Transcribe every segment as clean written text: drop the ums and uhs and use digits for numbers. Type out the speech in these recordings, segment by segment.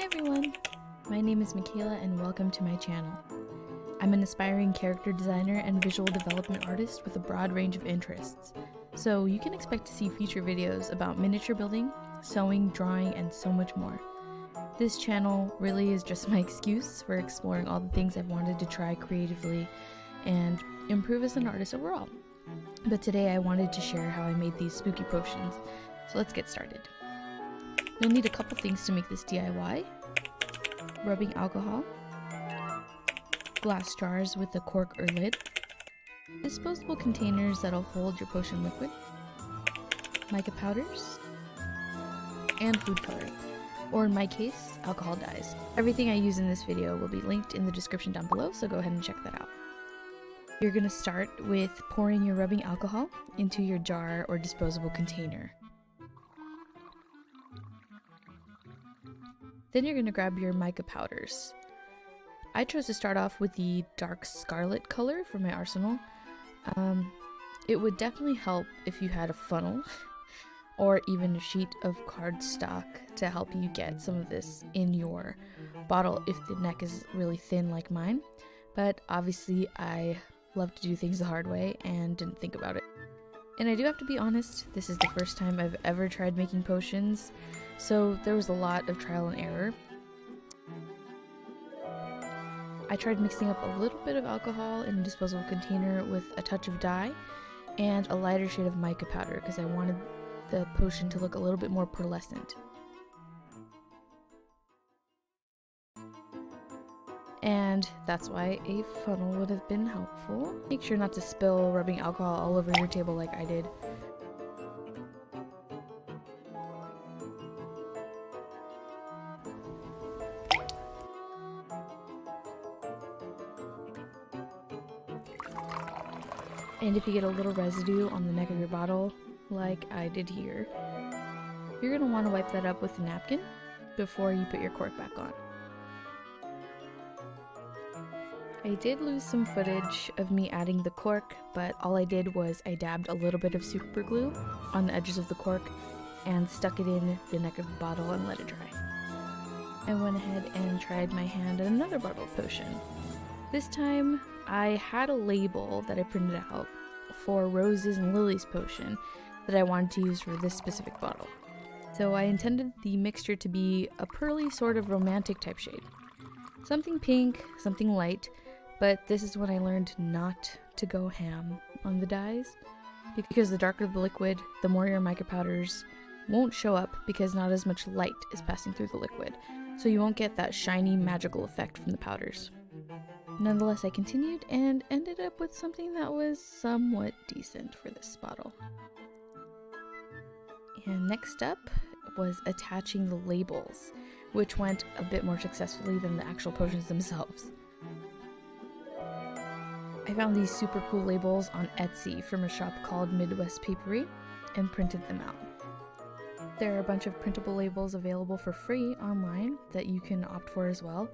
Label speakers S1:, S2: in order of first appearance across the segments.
S1: everyone! My name is Michaela and welcome to my channel. I'm an aspiring character designer and visual development artist with a broad range of interests. So you can expect to see future videos about miniature building, sewing, drawing, and so much more. This channel really is just my excuse for exploring all the things I've wanted to try creatively and improve as an artist overall. But today I wanted to share how I made these spooky potions, so let's get started. You'll need a couple things to make this DIY. Rubbing alcohol, glass jars with a cork or lid, disposable containers that'll hold your potion liquid, mica powders, and food coloring, or in my case, alcohol dyes. Everything I use in this video will be linked in the description down below, so go ahead and check that out. You're going to start with pouring your rubbing alcohol into your jar or disposable container. Then you're going to grab your mica powders. I chose to start off with the dark scarlet color for my arsenal. It would definitely help if you had a funnel or even a sheet of cardstock to help you get some of this in your bottle if the neck is really thin like mine. But obviously I love to do things the hard way and didn't think about it. And I do have to be honest, this is the first time I've ever tried making potions, so there was a lot of trial and error. I tried mixing up a little bit of alcohol in a disposable container with a touch of dye and a lighter shade of mica powder because I wanted the potion to look a little bit more pearlescent. And that's why a funnel would have been helpful. Make sure not to spill rubbing alcohol all over your table like I did. And if you get a little residue on the neck of your bottle, like I did here, you're going to want to wipe that up with a napkin before you put your cork back on. I did lose some footage of me adding the cork, but all I did was I dabbed a little bit of super glue on the edges of the cork and stuck it in the neck of the bottle and let it dry. I went ahead and tried my hand at another bottle of potion. This time I had a label that I printed out for Roses and Lilies potion that I wanted to use for this specific bottle. So I intended the mixture to be a pearly sort of romantic type shade. Something pink, something light, but this is when I learned not to go ham on the dyes, because the darker the liquid, the more your mica powders won't show up because not as much light is passing through the liquid, so you won't get that shiny magical effect from the powders. Nonetheless, I continued and ended up with something that was somewhat decent for this bottle. And next up was attaching the labels, which went a bit more successfully than the actual potions themselves. I found these super cool labels on Etsy from a shop called Midwest Paperie and printed them out. There are a bunch of printable labels available for free online that you can opt for as well.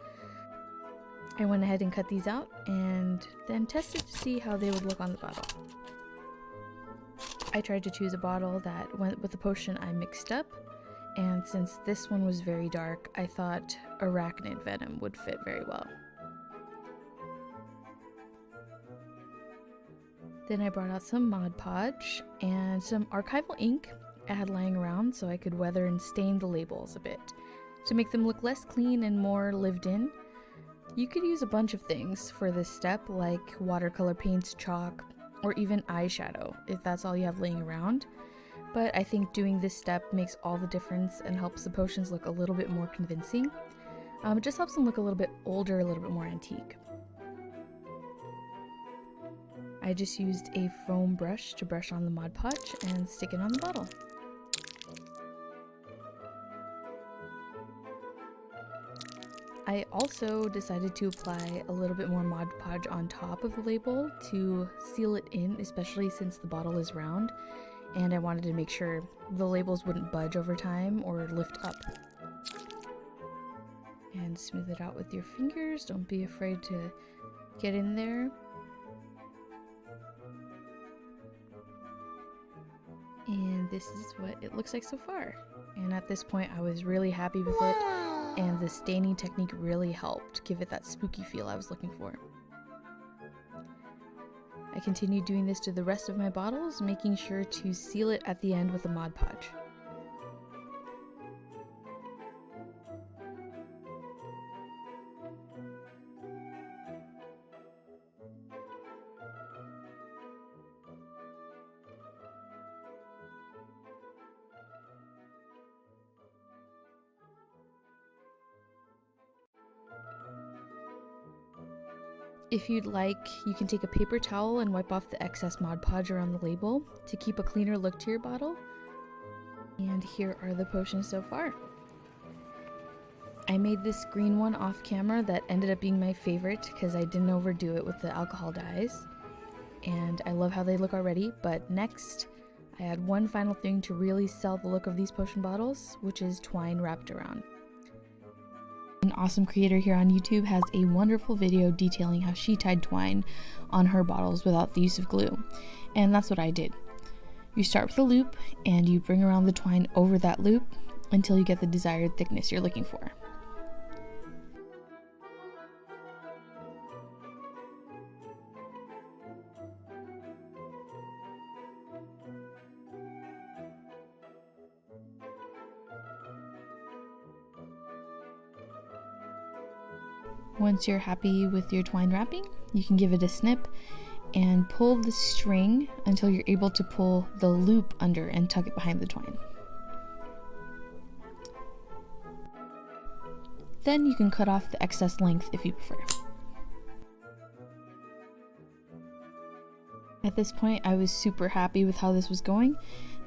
S1: I went ahead and cut these out and then tested to see how they would look on the bottle. I tried to choose a bottle that went with the potion I mixed up, and since this one was very dark, I thought arachnid venom would fit very well. Then I brought out some Mod Podge and some archival ink I had lying around so I could weather and stain the labels a bit to make them look less clean and more lived in. You could use a bunch of things for this step, like watercolor paints, chalk, or even eyeshadow if that's all you have laying around. But I think doing this step makes all the difference and helps the potions look a little bit more convincing. It just helps them look a little bit older, a little bit more antique. I just used a foam brush to brush on the Mod Podge and stick it on the bottle. I also decided to apply a little bit more Mod Podge on top of the label to seal it in, especially since the bottle is round, and I wanted to make sure the labels wouldn't budge over time or lift up. And smooth it out with your fingers, don't be afraid to get in there. And this is what it looks like so far. And at this point I was really happy with it. and the staining technique really helped give it that spooky feel I was looking for. I continued doing this to the rest of my bottles, making sure to seal it at the end with a Mod Podge. If you'd like, you can take a paper towel and wipe off the excess Mod Podge around the label to keep a cleaner look to your bottle. And here are the potions so far. I made this green one off camera that ended up being my favorite because I didn't overdo it with the alcohol dyes. And I love how they look already, but next I add one final thing to really sell the look of these potion bottles, which is twine wrapped around. An awesome creator here on YouTube has a wonderful video detailing how she tied twine on her bottles without the use of glue, and that's what I did. You start with a loop and you bring around the twine over that loop until you get the desired thickness you're looking for. Once you're happy with your twine wrapping, you can give it a snip and pull the string until you're able to pull the loop under and tuck it behind the twine. Then you can cut off the excess length if you prefer. At this point, I was super happy with how this was going,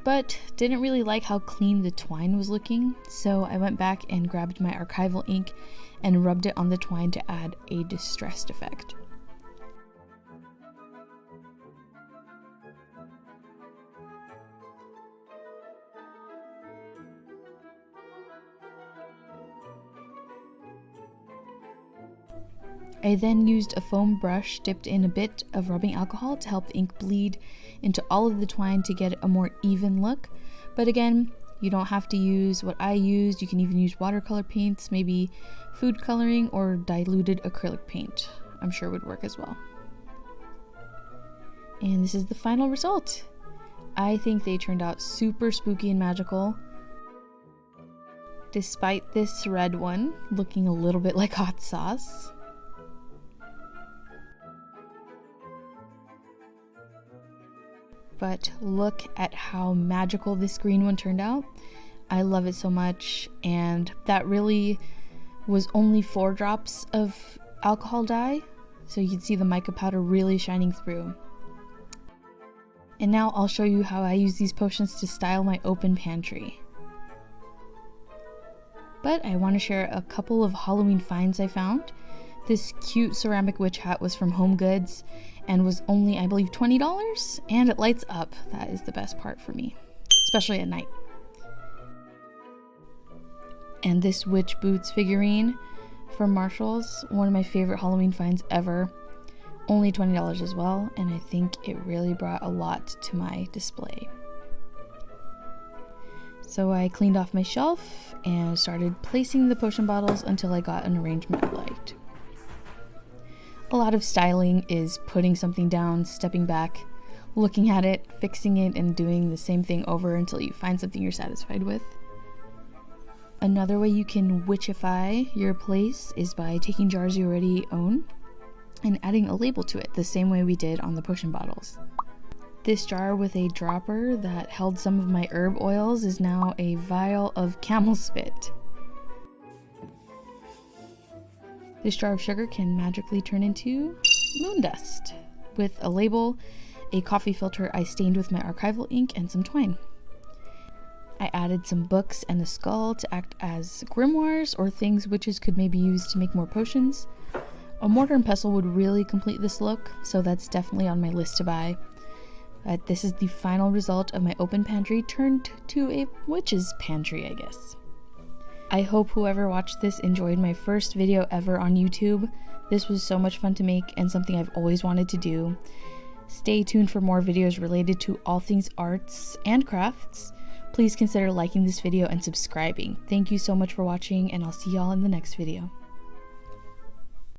S1: but didn't really like how clean the twine was looking, so I went back and grabbed my archival ink and rubbed it on the twine to add a distressed effect. I then used a foam brush dipped in a bit of rubbing alcohol to help the ink bleed into all of the twine to get a more even look, but again, you don't have to use what I used. You can even use watercolor paints, maybe food coloring or diluted acrylic paint. I'm sure would work as well. And this is the final result. I think they turned out super spooky and magical, despite this red one looking a little bit like hot sauce. But look at how magical this green one turned out. I love it so much, and that really was only 4 drops of alcohol dye, so you can see the mica powder really shining through. And now I'll show you how I use these potions to style my open pantry. But I want to share a couple of Halloween finds I found. This cute ceramic witch hat was from Home Goods and was only, I believe, $20, and it lights up. That is the best part for me, especially at night. And this witch boots figurine from Marshall's, one of my favorite Halloween finds ever, only $20 as well, and I think it really brought a lot to my display. So I cleaned off my shelf and started placing the potion bottles until I got an arrangement I liked. A lot of styling is putting something down, stepping back, looking at it, fixing it, and doing the same thing over until you find something you're satisfied with. Another way you can witchify your place is by taking jars you already own and adding a label to it, the same way we did on the potion bottles. This jar with a dropper that held some of my herb oils is now a vial of camel spit. This jar of sugar can magically turn into moon dust with a label, a coffee filter I stained with my archival ink, and some twine. I added some books and a skull to act as grimoires or things witches could maybe use to make more potions. A mortar and pestle would really complete this look, so that's definitely on my list to buy. But this is the final result of my open pantry turned to a witch's pantry, I guess. I hope whoever watched this enjoyed my first video ever on YouTube. This was so much fun to make and something I've always wanted to do. Stay tuned for more videos related to all things arts and crafts. please consider liking this video and subscribing. Thank you so much for watching, and I'll see y'all in the next video.